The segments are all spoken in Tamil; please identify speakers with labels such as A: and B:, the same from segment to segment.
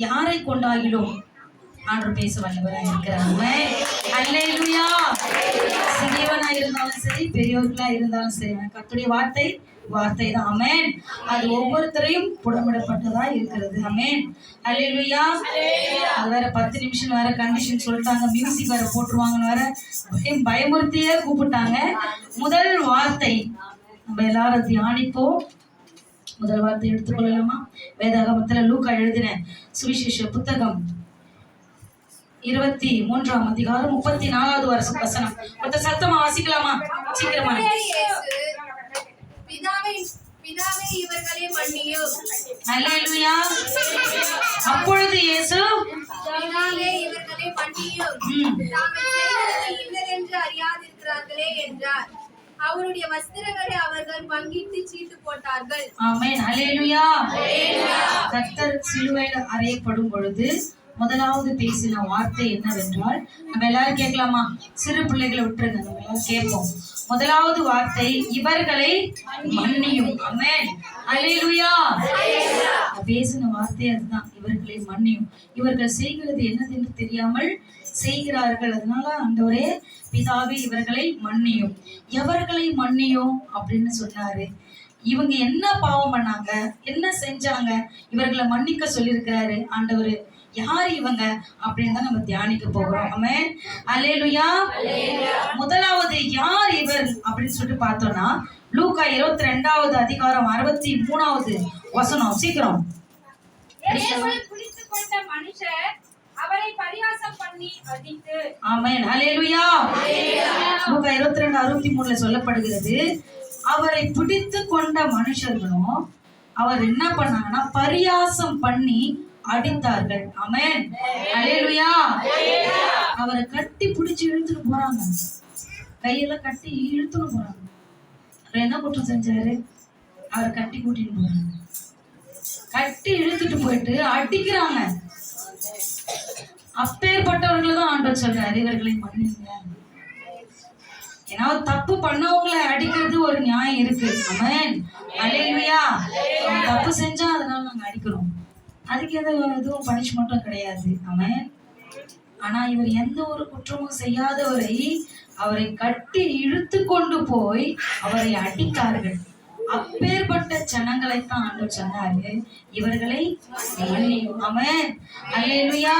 A: யாரை கொண்டாகிலும் ஆண்டவர் பேச வல்லவராக இருக்கிறாங்க. அல்லேலூயா. சிறியவனா இருந்தாலும் சரி, பெரியவர்களா இருந்தாலும் சரி, கர்த்தருடைய வார்த்தை தான். ஆமென். அது ஒவ்வொருத்தரையும் புடமிடப்பட்டதா இருக்கிறது. ஆமென். அல்லேலூயா. அது வேற 10 நிமிஷம் வேற கண்டிஷன் சொல்லிட்டாங்க, மியூசிக் வேற போட்டுருவாங்கன்னு வேற பயமுறுத்தியே கூப்பிட்டாங்க. முதல் வார்த்தை நம்ம எல்லாரும் தியானிப்போம். முதல் வார்த்தை எடுத்துக்கொள்ளலாமா? வேதாகமத்துல லூக்கா எழுதின சுவிசேஷ புத்தகம் 23ஆம் அதிகாரம் 34வது வசனம். கொஞ்சம் சத்தமா வாசிக்கலாமா? சீக்கிரமா.
B: பிதாவே இவர்களை மன்னியும்.
A: அல்லேலூயா. அப்பொழுது இயேசு
B: பிதாவே இவர்களை மன்னியும், தாங்கள் செய்கிறது இன்னதென்று அறியாதிருக்கிறார்களே என்றார். அவருடைய வஸ்திரங்களை அவர்கள் பங்கிட்டு சீட்டு போட்டார்கள்.
A: ஆமென். அல்லேலூயா. கர்த்தர் சிலுவையில் அறையப்படும் பொழுது முதலாவது பேசின வார்த்தை என்னவென்றால், நம்ம எல்லாரும் கேட்கலாமா? சிறு பிள்ளைகளை விட்டுருங்க, நம்ம எல்லாரும் கேட்போம். முதலாவது வார்த்தை இவர்களை மன்னியும். ஆமென். அல்லேலூயா. பேசின வார்த்தை அதுதான், இவர்களை மன்னியும். இவர்கள் செய்கிறது என்னதென்று தெரியாமல் செய்கிறார்கள், அதனால ஆண்டவரே பிதாவே இவர்களை மன்னியும். எவர்களை மன்னியும் அப்படின்னு சொன்னாரு. இவங்க என்ன பாவம் பண்ணாங்க, என்ன செஞ்சாங்க, இவர்களை மன்னிக்க சொல்லியிருக்கிறாரு ஆண்டவர். யார் இவங்க அப்படின்னு தான் நம்ம தியானிக்க போகிறோம். ஆமென். அல்லேலூயா. முதலாவது யார் இவர் அப்படின்னு சொல்லிட்டு பார்த்தோம்னா, லூக்கா 22வது அதிகாரம் 63வது வசனம். சீக்கிரம். ஆமென். அல்லேலூயா. லூக்கா 22:63 சொல்லப்படுகிறது, அவரை பிடித்து கொண்ட மனுஷர்களும் அவர் என்ன பண்ணாங்கன்னா பரியாசம் பண்ணி அடித்தார்கள். ஆமென். அல்லேலூயா. அவரை கட்டி பிடிச்சு இழுத்துட்டு போறாங்க, கையெல்லாம் கட்டி இழுத்துட்டு போறாங்க. அவர் என்ன குற்றம் செஞ்சாரு? அவரை கட்டி கூட்டிட்டு போறாங்க, கட்டி இழுத்துட்டு போயிட்டு அடிக்கிறாங்க. அப்பேற்பட்டவர்களை தான் ஆண்டவர் சொல்றாரு, இவர்களை மன்னிங்க. ஏன்னா தப்பு பண்ணவங்களை அடிக்கிறது ஒரு நியாயம் இருக்கு. ஆமென். அல்லேலூயா. தப்பு செஞ்சா அதனால நாங்க அடிக்கிறோம், அதுக்கு எதுவும் பனிஷ்மெண்ட்டும் கிடையாது. ஆமென். ஆனா இவர் எந்த ஒரு குற்றமும் செய்யாதவரை அவரை கட்டி இழுத்து கொண்டு போய் அவரை அடித்தார்கள். அப்பேற்பட்ட ஜனங்களைத்தான் ஆண்டவர் சொன்னாரு, இவர்களை மன்னியும். ஆமென். அல்லேலூயா.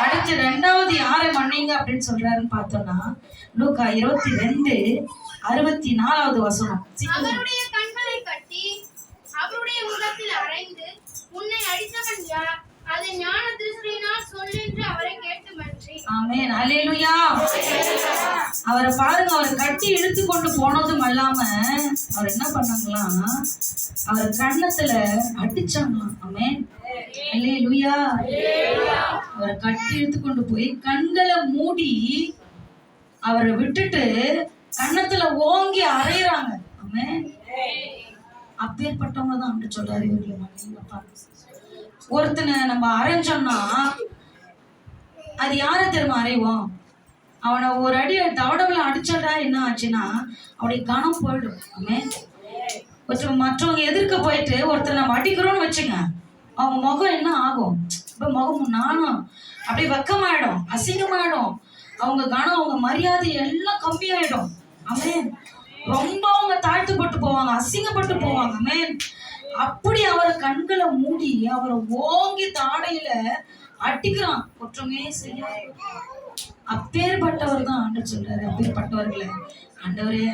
A: அடுத்து இரண்டாவது யாரை மன்னிங்க அப்படின்னு சொல்றாருன்னு பார்த்தோம்னா, லூக்கா 22:64வது வசனம்.
B: அவருடைய கண்களை கட்டி அவருடைய முகத்தில் அறைந்து, உன்னை அடித்தவன் யார்? அதை ஞான திருஷ்டியினால் சொல் என்று அவரை கேட்டு மன்றி.
A: ஆமென். அல்லேலூயா. அவரை பாருங்க, அவரை கட்டி இழுத்து கொண்டு போனதும் அல்லாம அவர் என்ன பண்ணாங்களாம், அவர் கண்ணத்துல அடிச்சாங்களாம். ஆமென். அல்லேலூயா. அவரை கட்டி இழுத்து கொண்டு போய் கண்களை மூடி அவரை விட்டுட்டு கண்ணத்துல ஓங்கி அறையிறாங்க. ஆமென். அப்பேற்பட்டவங்க தான் அப்படி சொல்றாரு, இவர்களை மன்னிங்கப்பா. ஒருத்தனை நம்ம அரைஞ்சோம்னா அது யாரை தெரியுமா அறைவோம்? அவனை ஒரு அடி தவடவுல அடிச்சா என்ன ஆச்சுன்னா அவனுடைய கனம் போயிடும். ஆமென். மற்றவங்க எதிர்க்க போயிட்டு ஒருத்தர் நம்ம அடிக்கிறோம்னு வச்சுங்க, அவங்க முகம் என்ன ஆகும்? இப்ப முகம் நானும் அப்படியே வெக்கமாயிடும், அசிங்கமாயிடும், அவங்க கனம், அவங்க மரியாதை எல்லாம் கம்மியாயிடும். ஆமென். ரொம்ப அவங்க தாழ்த்துப்பட்டு போவாங்க, அசிங்கப்பட்டு போவாங்க. ஆமென். அப்படி அவரை கண்களை மூடி அவரை ஓங்கி தாடையில அடிக்கிறான், குற்றமே செய்ய. அப்பேற்பட்டவர் தான் ஆண்டவர் சொல்றாரு, அப்பேற்பட்டவர்களை ஆண்டவரே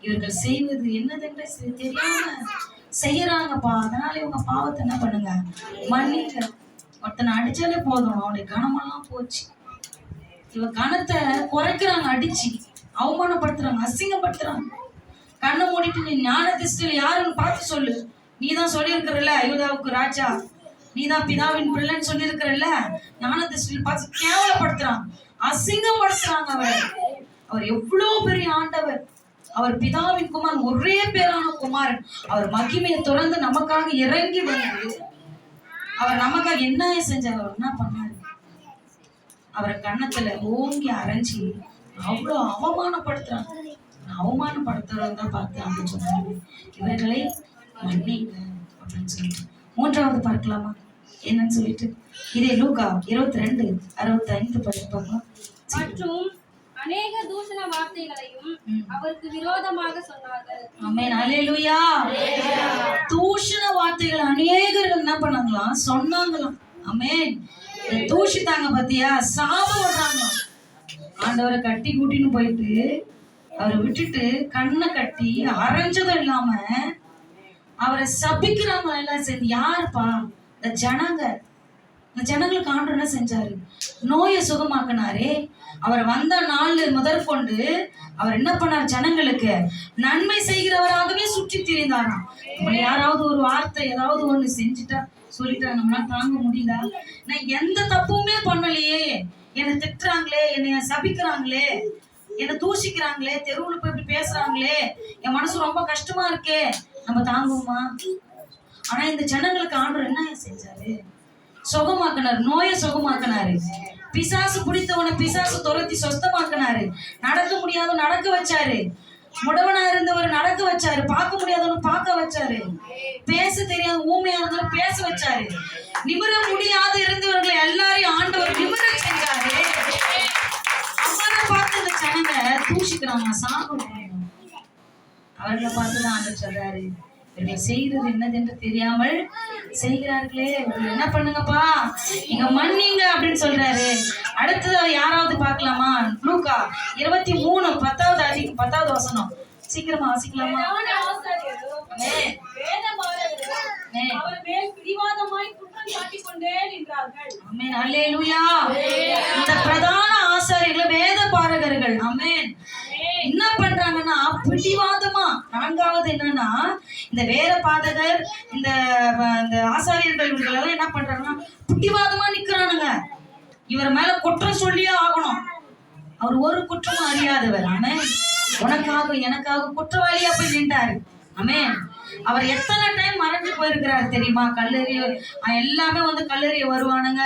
A: இவர்கள் செய்வது என்னதென்று தெரியாம செய்யறாங்கப்பா, அதனால இவங்க பாவத்தை என்ன பண்ணுங்க, மன்னிங்க. ஒருத்தனை அடிச்சாலே போதும், அவனுடைய கனமெல்லாம் போச்சு. இவ கனத்தை குறைக்கிறாங்க, அடிச்சு அவமானப்படுத்துறாங்க, அசிங்கப்படுத்துறாங்க. கண்ணை மூடிட்டு நீ ஞான திருஷ்டியில யாருன்னு பார்த்து சொல்லு. நீதான் சொல்லியிருக்கிறல்ல யூதாவுக்கு ராஜா, நீதான் பிதாவின் பிள்ளைன்னு சொல்லியிருக்கிறல்ல. ஞான திருஷ்டியில் பார்த்து கேவலப்படுத்துறாங்க, அசிங்கப்படுத்துறாங்க. அவர் எவ்வளவு பெரிய ஆண்டவர், அவர் பிதாவின் குமாரன், ஒரே பேரான குமாரன். அவர் மகிமையை தொடர்ந்து நமக்காக இறங்கி வந்து அவர் நமக்காக என்ன செஞ்சார், அவர் என்ன பண்ணாரு? அவரை கண்ணத்துல ஓங்கி அரைஞ்சி அவ்வளவு அவமானப்படுத்துறாங்க. அவமானப்படுத்துறத பார்த்து அப்படின்னு சொன்னாரு, இவர்களை மன்னிங்க அப்படின்னு சொல்லிட்டு. மூன்றாவது பார்க்கலாமா? என்னன்னு சொல்லிட்டு இதே லூக்கா 22:65 படிப்பாங்க.
B: மற்றும் அநேக தூஷண வார்த்தைகளையும் அவருக்கு விரோதமாக சொன்னார்கள்.
A: ஆமென், அல்லேலூயா. தூஷண வார்த்தைகள் அநேகர்கள் என்ன பண்ணாங்களாம், சொன்னாங்களாம். ஆமென். தூஷித்தாங்க பாத்தியா, சாபம் விடுறாங்களாம். ஆண்டவரை கட்டி கூட்டின்னு போயிட்டு அவரை விட்டுட்டு கண்ணை கட்டி அரைஞ்சதும் இல்லாம அவரை சபிக்கிறாங்க எல்லாம் சேர்ந்து. யாருப்பா? இந்த ஜனங்க. இந்த ஜனங்களுக்கு ஆண்டவர் என்ன செஞ்சாரு? நோயை சுகமாக்கினாரே. அவர் வந்த நாள் முதற்கொண்டு அவர் என்ன பண்ணார்? ஜனங்களுக்கு நன்மை செய்கிறவராகவே சுற்றி திரிந்தாராம். நம்மள யாராவது ஒரு வார்த்தை ஏதாவது ஒண்ணு செஞ்சுட்டா சொல்லிட்டா நம்மளால தாங்க முடியுதா? நான் எந்த தப்புமே பண்ணலையே, என்னை திட்டுறாங்களே, என்னை சபிக்கிறாங்களே, என்னை தூஷிக்கிறாங்களே, தெருவுல போய் இப்படி பேசுறாங்களே, என் மனசு ரொம்ப கஷ்டமா இருக்கே, நம்ம தாங்குவோமா? ஆனா இந்த ஜனங்களுக்கு ஆண்டவர் என்ன செஞ்சாரு? சுகமாக்கினாரு, நோயை சுகமாக்கினாரு. பிசாசு பிடித்தவனை பிசாசு துரத்தி சொஸ்தமாக்கினாரு. நடக்க முடியாத நடக்க வச்சாரு. முடவனா இருந்தவர் நடக்க வச்சாரு. பார்க்க முடியாதவன் பார்க்க வச்சாரு. பேச தெரியாத ஊமையா இருந்தவர் பேச வச்சாரு. நிமிர முடியாது இருந்தவர்களை எல்லாரையும் ஆண்டவர் நிமிர செஞ்சாரு. அவரை பார்த்து இந்த ஜனங்க தூஷிக்கிறாங்க, சாப்பிடுறாங்க. அவர்களை பார்த்துதான் ஆண்டவர் சொல்றாரு, இவர்கள் செய்யறது என்னதென்று தெரியாமல் செய்கிறார்களே, என்ன பண்ணுங்கப்பா, நீங்க மன்னிங்க அப்படின்னு சொல்றாரு. அடுத்தது யாராவது பார்க்கலாமா? லூக்கா 23:10 வசனம். சீக்கிரமா வாசிக்கலாமா? இந்த பிரதான ஆசாரியர்கள் வேத பாரகர்கள் ஆமென் என்ன பண்றாங்கன்னா பிடிவாதமா. நான்காவது என்னன்னா, இந்த வேத பாதகர் இந்த ஆசாரியர்கள் இவர்கள் என்ன பண்றாங்கன்னா பிடிவாதமா நிக்கிறானுங்க. இவர் மேல குற்றம் சொல்லியே ஆகணும். அவர் ஒரு குற்றமும் அறியாதவர். ஆமென். உனக்காக எனக்காக குற்றவாளியா போய் நின்றாரு. ஆமென். அவர் எத்தனை டைம் மறைஞ்சு போயிருக்கிறாரு தெரியுமா? கல்லெறிய எல்லாமே வந்து கல்லெறிய வருவானுங்க,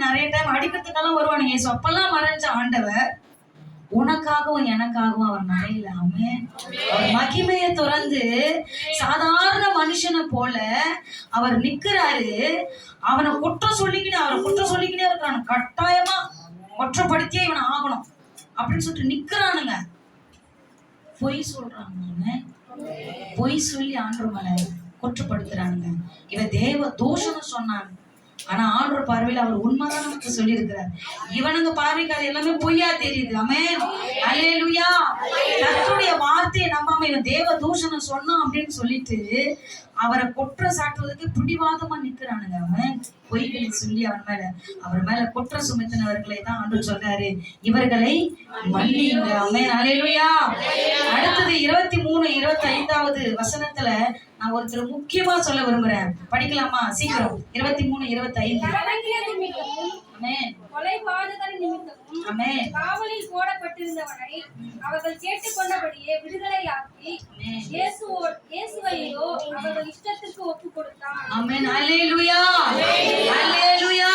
A: நிறைய டைம் அடிக்கிறதுக்கெல்லாம் வருவானுங்க. அப்பெல்லாம் மறைஞ்ச ஆண்டவர் உனக்காகவும் எனக்காகவும் அவர் மறையல. ஆமென். அவர் மகிமையை துறந்து சாதாரண மனுஷனை போல அவர் நிக்கிறாரு. அவனை குற்றம் சொல்லிக்கிட்டே இருக்கிறான். கட்டாயமா குற்றப்படுத்தியே இவனை ஆகணும் அப்படின்னு சொல்லிட்டு நிக்கிறானுங்க. பொய் சொல்றாங்க, பொய் சொல்லி ஆண்டவர் மேல குற்றப்படுத்துறானுங்க. இவன் தேவ தூஷணம் சொன்னான். ஆனா ஆண்டவர் பார்வையில் அவர் உண்மைதான் நமக்கு சொல்லி இருக்கிறார். இவனுங்க பார்வைக்கு அது எல்லாமே பொய்யா தெரியுது. ஆமென், அல்லேலூயா. கர்த்தருடைய வார்த்தையை நம்பாம இவன் தேவ தூஷணம் சொன்னான் அப்படின்னு சொல்லிட்டு அவரை குற்றம் சாட்டுவதற்கு பிடிவாதமா நிக்கிறானுங்க. அவன் பொய்களை சொல்லி அவர் மேல குற்றம் சுமத்தினவர்களை தான் ஆண்டவர் சொல்றாரு, இவர்களை மன்னியுங்க. ஆமென், அல்லேலூயா. அடுத்தது 23:25 வசனத்துல நான் ஒருத்தர் முக்கியமா சொல்ல விரும்புறேன். படிக்கலாமா? சீக்கிரம். 23:25.
B: காவலில் போடப்பட்டிருந்தவனை அவர்கள் கேட்டுக்கொண்டபடியே விடுதலையாக்கி இயேசுவையோ அவர்கள் இஷ்டத்திற்கு ஒப்பு கொடுத்தான்.
A: ஆமென், அல்லேலூயா, அல்லேலூயா.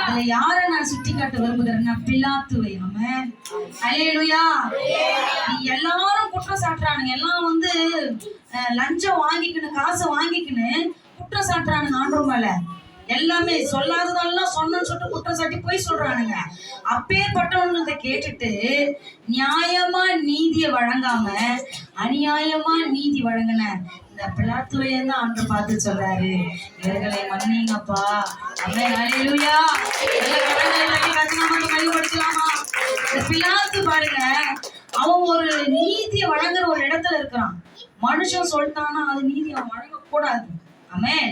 A: அதுல யாரை நான் சுட்டி காட்ட விரும்புகிறேன்னா பிலாத்துவை. ஆமென், அல்லேலூயா. நீ எல்லாரும் குற்றம் சாட்டுறானுங்க. எல்லாம் வந்து லஞ்சம் வாங்கிக்கணும், காசை வாங்கிக்கன்னு குற்றம் சாட்டுறானுங்க ஆண்டவர் மேல. எல்லாமே சொல்லாததெல்லாம் சொன்னு சொல்லிட்டு குற்றம் சாட்டி போய் சொல்றானுங்க. அப்பேற்பட்டவங்களை கேட்டுட்டு நியாயமா நீதியை வழங்காம அநியாயமா நீதி வழங்கின இந்த பிலாத்துவையே தான் ஆண்டவர் பார்த்து சொல்றாரு, இவர்களை மன்னிங்கப்பா. ஆமென், அல்லேலூயா. பிலாத்து பாருங்க, அவன் ஒரு நீதியை வழங்குற ஒரு இடத்துல இருக்கிறான். மனுஷன் சொல்லிட்டானா அது நீதி அவன் வழங்க கூடாது. ஆமென்.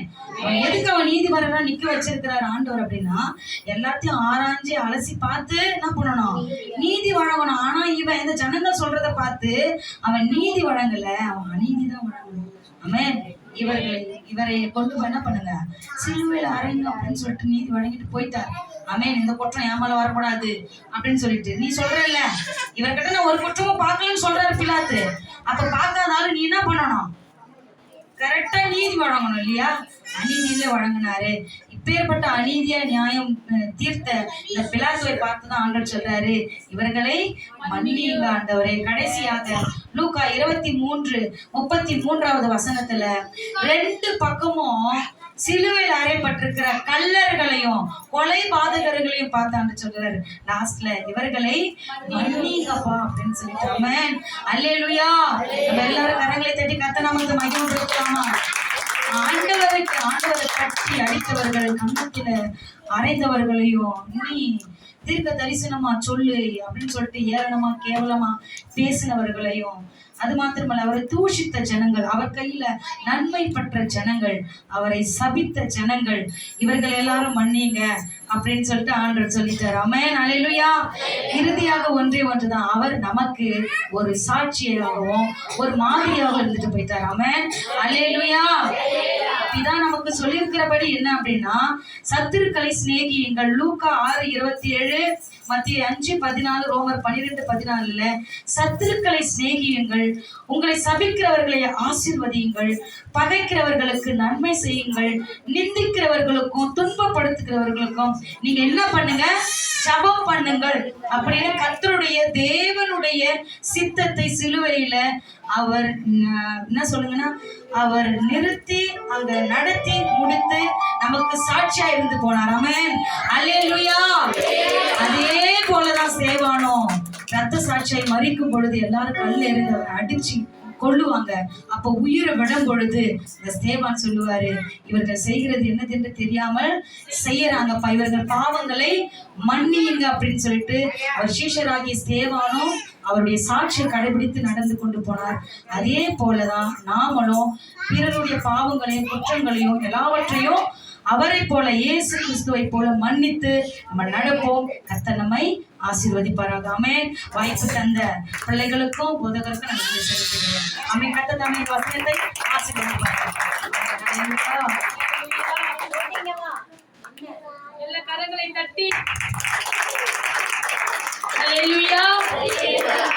A: எதுக்கு அவன் நீதிபரரா நிக்க வச்சிருக்கிறார் ஆண்டவர் அப்படின்னா, எல்லாத்தையும் ஆராய்ஞ்சு அலசி பார்த்து என்ன பண்ணணும், நீதி வழங்கணும். ஆனா இவன் இந்த ஜனங்கள் சொல்றத பார்த்து அவன் நீதி வழங்கல, அவன் அநீதி தான் வழங்கணும். ஆமென். இவரை கொண்டு என்ன பண்ணுங்க, சிலுவையில அறைங்க அப்படின்னு சொல்லிட்டு நீதி வழங்கிட்டு போயிட்டார். ஆமென். இந்த குற்றம் ஏமால வரக்கூடாது அப்படின்னு சொல்லிட்டு நீ சொல்றல்ல, இவர்கிட்ட நான் ஒரு குற்றமும் பார்க்கலன்னு சொல்றாரு பிலாத்து. அப்ப பார்க்காதாலும் நீ என்ன பண்ணணும், கரெக்டா நீதி வழங்கணும் இல்லையா? அநீதியில வழங்கினாரு. இப்பேற்பட்ட அநீதியா நியாயம் தீர்த்த இந்த பிலாத்துவை பார்த்துதான் ஆண்டவர் சொல்றாரு, இவர்களை மன்னியுங்க ஆண்டவரே. கடைசியாக லூக்கா 23:33 வசனத்துல ரெண்டு பக்கமும் சிலுவையில் அறையப்பட்டிருக்கிற கள்ளர்களையும் கொலை பாதகர்களையும் பார்த்தான்னு சொல்றாரு. லாஸ்ட்ல இவர்களை மன்னிங்கப்பா அப்படின்னு சொல்லிட்டு ஆமென் அல்லேலூயா. நம்ம எல்லாரும் கரங்களை தட்டி கர்த்தர் நாமத்தை மகிமைப்படுத்தலாமா? ஆண்டவரை கட்டி அடித்தவர்கள், கன்னத்தில அறைந்தவர்களையும் நீ தீர்க்க தரிசனமா சொல்லு அப்படின்னு சொல்லிட்டு ஏளனமா கேவலமா பேசினவர்களையும், அது மாத்திரமல்ல அவரை தூஷித்த ஜனங்கள், அவர் கையில நன்மை பெற்ற ஜனங்கள், அவரை சபித்த ஜனங்கள், இவர்கள் எல்லாரும் மன்னிங்க அப்படின்னு சொல்லிட்டு ஆண்டவர் சொல்லிட்டார். ஆமென் அல்லேலூயா. இறுதியாக ஒன்றே ஒன்றுதான், அவர் நமக்கு ஒரு சாட்சியாகவும் ஒரு மாதிரியாக இருந்துட்டு போயிட்டார். ஆமென் அல்லேலூயா. இதான் நமக்கு சொல்லியிருக்கிறபடி என்ன அப்படின்னா, சத்துருக்களை சிநேகியுங்கள். லூக்கா 6:27, மத்திய 5:14, ரோமர் 12:14 சத்துருக்களை சிநேகியுங்கள், உங்களை சபிக்கிறவர்களை ஆசீர்வதியுங்கள், பகைக்கிறவர்களுக்கு நன்மை செய்யுங்கள், நிந்திக்கிறவர்களுக்கும் துன்பப்படுத்துகிறவர்களுக்கும் நீங்க என்ன பண்ணுங்க, ஜெபம் பண்ணுங்கள் அப்படின்னு கர்த்தருடைய தேவனுடைய சித்தத்தை சிலுவையில அவர் என்ன சொல்லுங்கன்னா அவர் நிறுத்தி அங்க நடத்தி முடித்து நமக்கு சாட்சியா இருந்து போனார். ஆமென் அல்லேலூயா. அதே போலதான் சேவானோ ரத்த சாட்சியை மறிக்கும் பொழுது எல்லாரும் கல்ல இருந்து அவரை அடிச்சு கொள்ளுவாங்க. அப்ப உயிரை விடும் பொழுது இந்த ஸ்தேவான் சொல்லுவாரு, இவர்கள் செய்கிறது என்னது என்று தெரியாமல் செய்யறாங்கப்பா, இவர்கள் பாவங்களை மன்னியுங்க அப்படின்னு சொல்லிட்டு அவர் சீஷராகிய ஸ்தேவானும் அவருடைய சாட்சியை கடைபிடித்து நடந்து கொண்டு போனார். அதே போலதான் நாமளும் பிறருடைய பாவங்களையும் குற்றங்களையும் எல்லாவற்றையும் அவரை போல இயேசு கிறிஸ்துவை போல மன்னித்து நம்ம நடப்போம். கர்த்தர் நம்மை ஆசீர்வதிப்பாராக. ஆமென். வாய்ப்பு தந்த பிள்ளைகளுக்கும் போதகருக்கும் நான் நன்றி செலுத்துகிறேன். ஆமென். கர்த்தர் தாமே வசனத்தை ஆசீர்வதிப்பாராக.
C: எல்லா கரங்களை தட்டி அல்லேலூயா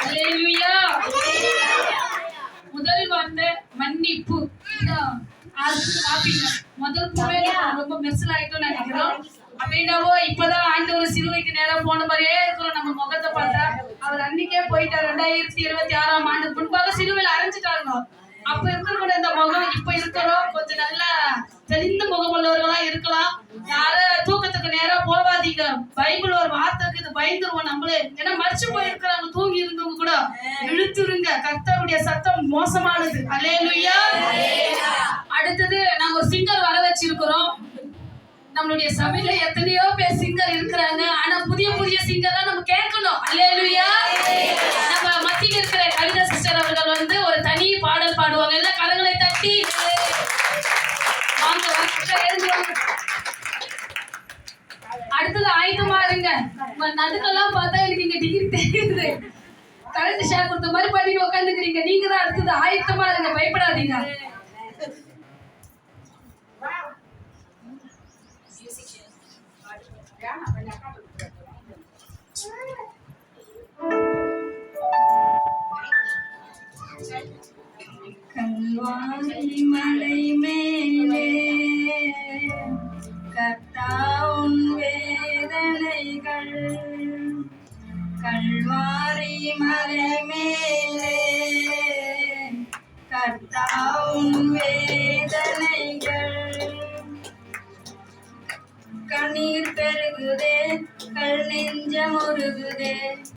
C: அல்லேலூயா. முதல் வார்த்தை மன்னிப்பு. முதல் பூவே ரொம்ப மெர்சல் ஆயிட்டோம் நினைக்கிறோம். அப்படின்னாவோ இப்பதான் ஆண்டவர் சிலுவைக்கு நேரம் போன மாதிரியே இருக்கிறோம். நம்ம முகத்தை பார்த்தா அவர் அன்னைக்கே போயிட்டார். 2026ஆம் ஆண்டுக்கு முன்பாக சிலுவையில் அரைஞ்சிட்டாங்க. அப்ப இருக்கிற இந்த முகம் இப்ப இருக்கிறோம் கொஞ்சம் நல்லா தெளிந்த முகம் உள்ளவர்களா இருக்கலாம். யாரும் தூக்கத்துக்கு நேரம் போவாதீங்க. பைபிள் ஒரு வார்த்தை இது, பயந்துருவோம் நம்மளே. ஏன்னா மறைச்சு போயிருக்கிறாங்க, தூங்கி இருந்தவங்க கூட இழுத்துருங்க. கர்த்தருடைய சத்தம் மோசமானது. அல்லேலூயா. அடுத்தது நாங்க ஒரு சிங்கர் வர வச்சிருக்கிறோம். நம்மளுடைய சபையில எத்தனையோ பேர் சிங்கர் இருக்கிறாங்க. ஆனா புதிய புதிய சிங்கர்லாம் நம்ம கேட்கணும். அல்லேலூயா. நம்ம மத்தியில் இருக்கிற கவிதா சிஸ்டர் அவர்கள் ஒரு தனி பாடல் பாடுவாங்க. எல்லாம் கரங்களை தட்டி வாங்க எழுந்து வாங்க. அடுத்தது ஆயுதமா இருங்க. உங்க நடுக்கெல்லாம் பார்த்தா எனக்கு இங்க டிகிரி தெரியுது. கரண்ட் ஷேர் கொடுத்த மாதிரி பண்ணி உட்காந்துக்கிறீங்க. நீங்க தான் அடுத்தது ஆயுதமா இருங்க, பயப்படாதீங்க.
A: கல்வாரி மலை மேலே கர்த்தாவின் வேதனைகள், கல்வாரி மலை மேலே கர்த்தாவின் வேதனைகள், கண்ணீர் பெருகுதே, கல் நெஞ்சம் உருகுதே.